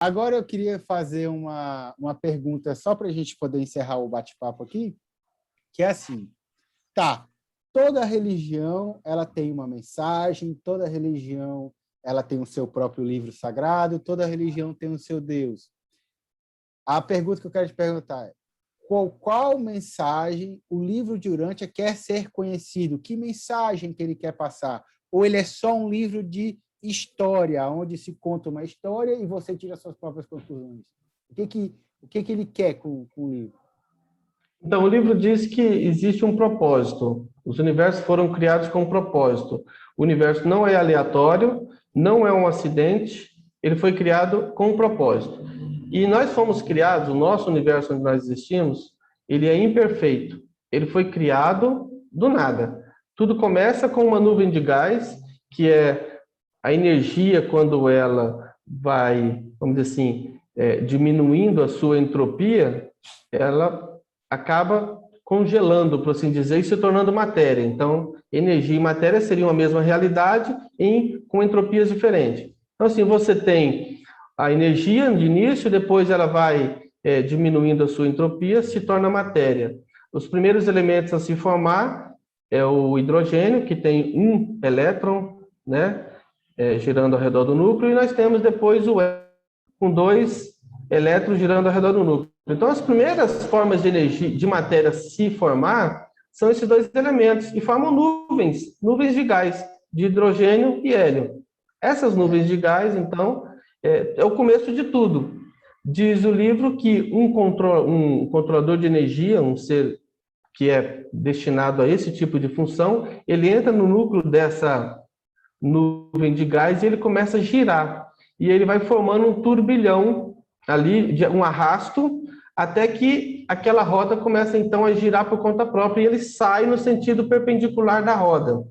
Agora eu queria fazer uma pergunta só para a gente poder encerrar o bate-papo aqui, que é assim, tá, toda religião ela tem uma mensagem, toda religião ela tem o seu próprio livro sagrado, toda religião tem o seu Deus. A pergunta que eu quero te perguntar é, qual mensagem o livro de Urântia quer ser conhecido? Que mensagem que ele quer passar? Ou ele é só um livro de história, onde se conta uma história e você tira suas próprias conclusões? O que ele quer com o livro? Então, o livro diz que existe um propósito. Os universos foram criados com um propósito. O universo não é aleatório, não é um acidente, ele foi criado com um propósito. E nós fomos criados, o nosso universo onde nós existimos, ele é imperfeito. Ele foi criado do nada. Tudo começa com uma nuvem de gás, que é a energia quando ela vai, vamos dizer assim, diminuindo a sua entropia, ela acaba congelando, por assim dizer, e se tornando matéria. Então, energia e matéria seriam a mesma realidade com entropias diferentes. Então, assim, você tem a energia de início, depois ela vai diminuindo a sua entropia, se torna matéria. Os primeiros elementos a se formar é o hidrogênio, que tem um elétron, né, girando ao redor do núcleo, e nós temos depois o hélio, com 2 elétrons girando ao redor do núcleo. Então, as primeiras formas de energia, de matéria se formar, são esses 2 elementos, e formam nuvens de gás, de hidrogênio e hélio. Essas nuvens de gás, então, é o começo de tudo. Diz o livro que um controlador de energia, um ser que é destinado a esse tipo de função, ele entra no núcleo dessa nuvem de gás e ele começa a girar. E ele vai formando um turbilhão ali, um arrasto, até que aquela roda começa então a girar por conta própria e ele sai no sentido perpendicular da roda.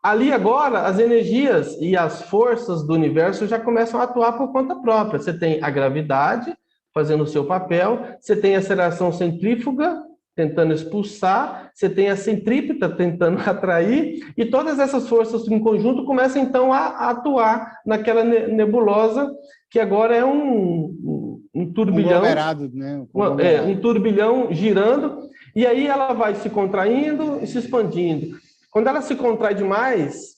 Ali agora, as energias e as forças do universo já começam a atuar por conta própria. Você tem a gravidade fazendo o seu papel, você tem a aceleração centrífuga tentando expulsar, você tem a centrípeta tentando atrair, e todas essas forças em conjunto começam então a atuar naquela nebulosa, que agora é um turbilhão, né? Um turbilhão girando, e aí ela vai se contraindo e se expandindo. Quando ela se contrai demais,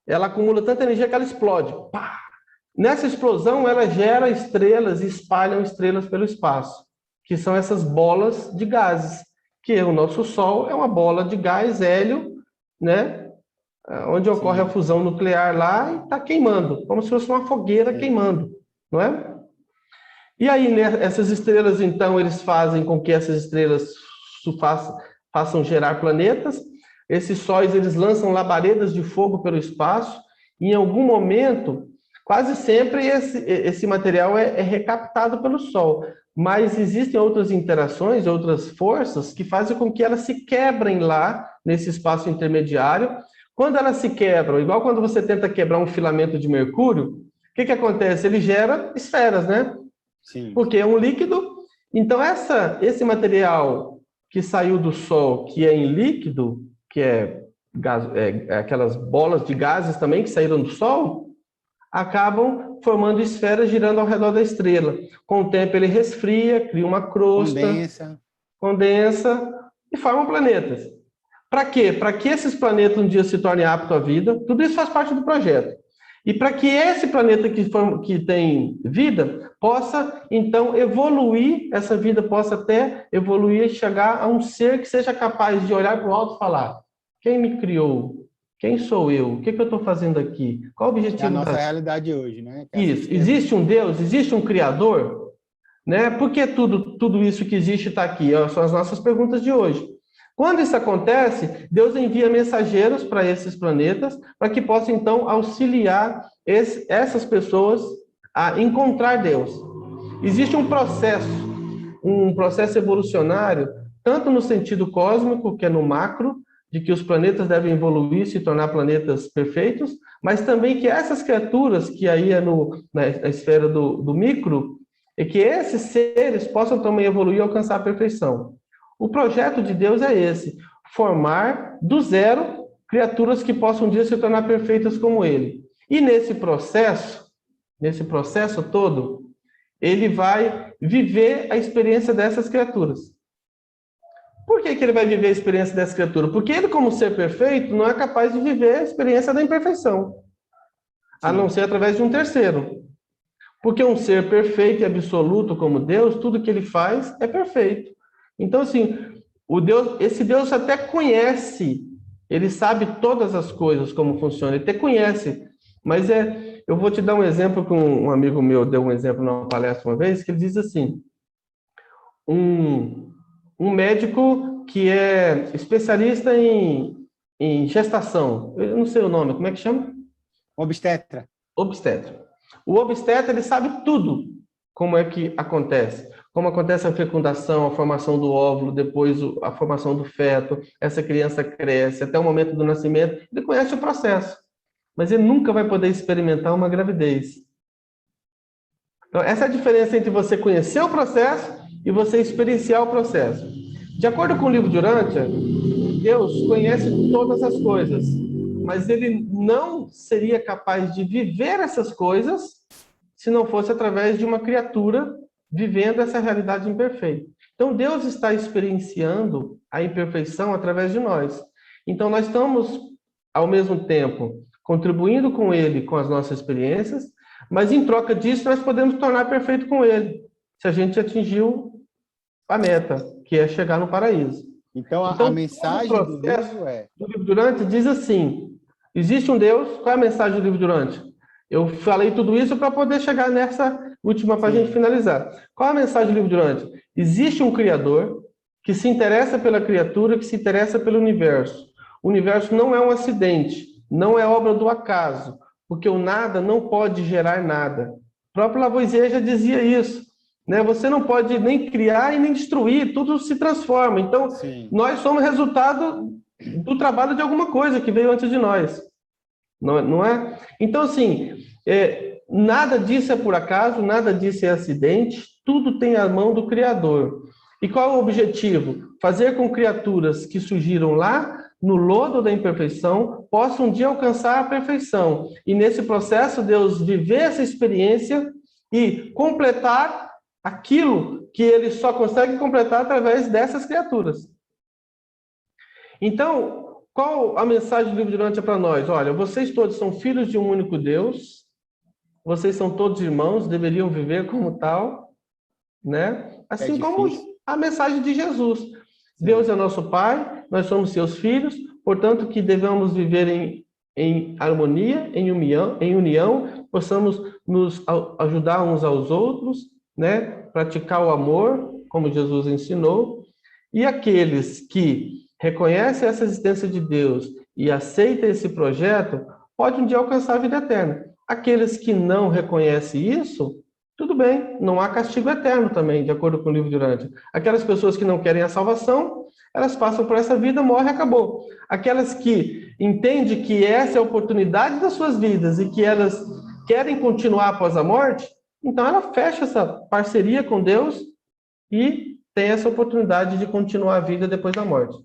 ela acumula tanta energia que ela explode. Pá! Nessa explosão, ela gera estrelas e espalham estrelas pelo espaço, que são essas bolas de gases, que o nosso Sol é uma bola de gás, hélio, né? Onde ocorre a fusão nuclear lá e está queimando, como se fosse uma fogueira queimando, não é? E aí, né, essas estrelas, então, eles fazem com que essas estrelas façam gerar planetas. Esses sóis, eles lançam labaredas de fogo pelo espaço, e em algum momento, quase sempre esse material é recaptado pelo Sol. Mas existem outras interações, outras forças, que fazem com que elas se quebrem lá, nesse espaço intermediário. Quando elas se quebram, igual quando você tenta quebrar um filamento de mercúrio, o que acontece? Ele gera esferas, né? Sim. Porque é um líquido. Então, esse material que saiu do Sol, que é em líquido, que é aquelas bolas de gases também que saíram do Sol, acabam formando esferas girando ao redor da estrela. Com o tempo ele resfria, cria uma crosta, condensa e forma planetas. Para quê? Para que esses planetas um dia se tornem aptos à vida. Tudo isso faz parte do projeto. E para que esse planeta que tem vida possa, então, evoluir, essa vida possa até evoluir e chegar a um ser que seja capaz de olhar para o alto e falar: quem me criou? Quem sou eu? O que eu estou fazendo aqui? Qual o objetivo? É a nossa realidade hoje, né? Isso. Existe um Deus? Existe um Criador? Né? Por que tudo isso que existe está aqui? São as nossas perguntas de hoje. Quando isso acontece, Deus envia mensageiros para esses planetas, para que possam, então, auxiliar essas pessoas a encontrar Deus. Existe um processo evolucionário, tanto no sentido cósmico, que é no macro, de que os planetas devem evoluir, se tornar planetas perfeitos, mas também que essas criaturas, que aí é na esfera do micro, e que esses seres possam também evoluir e alcançar a perfeição. O projeto de Deus é esse: formar do zero criaturas que possam um dia se tornar perfeitas como Ele. E nesse processo, nesse processo todo, ele vai viver a experiência dessas criaturas. Por que ele vai viver a experiência dessa criatura? Porque ele, como ser perfeito, não é capaz de viver a experiência da imperfeição, a não ser através de um terceiro. Porque um ser perfeito e absoluto como Deus, tudo que ele faz é perfeito. Então, assim, esse Deus até conhece, ele sabe todas as coisas, como funciona, ele até conhece. Mas eu vou te dar um exemplo que um amigo meu deu um exemplo numa palestra uma vez, que ele diz assim, um médico que é especialista em gestação, eu não sei o nome, como é que chama? Obstetra. Obstetra. O obstetra, ele sabe tudo como é que acontece. Como acontece a fecundação, a formação do óvulo, depois a formação do feto, essa criança cresce, até o momento do nascimento, ele conhece o processo. Mas ele nunca vai poder experimentar uma gravidez. Então, essa é a diferença entre você conhecer o processo e você experienciar o processo. De acordo com o livro de Urântia, Deus conhece todas as coisas, mas ele não seria capaz de viver essas coisas se não fosse através de uma criatura vivendo essa realidade imperfeita. Então, Deus está experienciando a imperfeição através de nós. Então, nós estamos, ao mesmo tempo, contribuindo com ele, com as nossas experiências, mas em troca disso, nós podemos tornar perfeito com ele, se a gente atingiu a meta, que é chegar no paraíso. Então, a mensagem do livro é... O livro Durante diz assim, existe um Deus, qual é a mensagem do livro Durante? Eu falei tudo isso para poder chegar nessa última para a gente finalizar. Qual é a mensagem do livro Durante? Existe um Criador que se interessa pela criatura, que se interessa pelo universo. O universo não é um acidente, não é obra do acaso, porque o nada não pode gerar nada. O próprio Lavoisier já dizia isso. Né? Você não pode nem criar e nem destruir, tudo se transforma. Então, nós somos resultado do trabalho de alguma coisa que veio antes de nós. Não é? Então, assim, nada disso é por acaso, nada disso é acidente, tudo tem a mão do Criador. E qual é o objetivo? Fazer com que criaturas que surgiram lá, no lodo da imperfeição, possam um dia alcançar a perfeição. E nesse processo, Deus viver essa experiência e completar aquilo que ele só consegue completar através dessas criaturas. Então, qual a mensagem do livro de Urântia para nós? Olha, vocês todos são filhos de um único Deus, vocês são todos irmãos, deveriam viver como tal, né? Assim como a mensagem de Jesus. Deus é nosso Pai, nós somos seus filhos, portanto que devemos viver em harmonia, em união, possamos nos ajudar uns aos outros, né? Praticar o amor, como Jesus ensinou, e aqueles que reconhecem essa existência de Deus e aceitam esse projeto, podem um dia alcançar a vida eterna. Aqueles que não reconhecem isso, tudo bem, não há castigo eterno também, de acordo com o livro de Urântia. Aquelas pessoas que não querem a salvação, elas passam por essa vida, morrem e acabou. Aquelas que entendem que essa é a oportunidade das suas vidas e que elas querem continuar após a morte, então ela fecha essa parceria com Deus e tem essa oportunidade de continuar a vida depois da morte.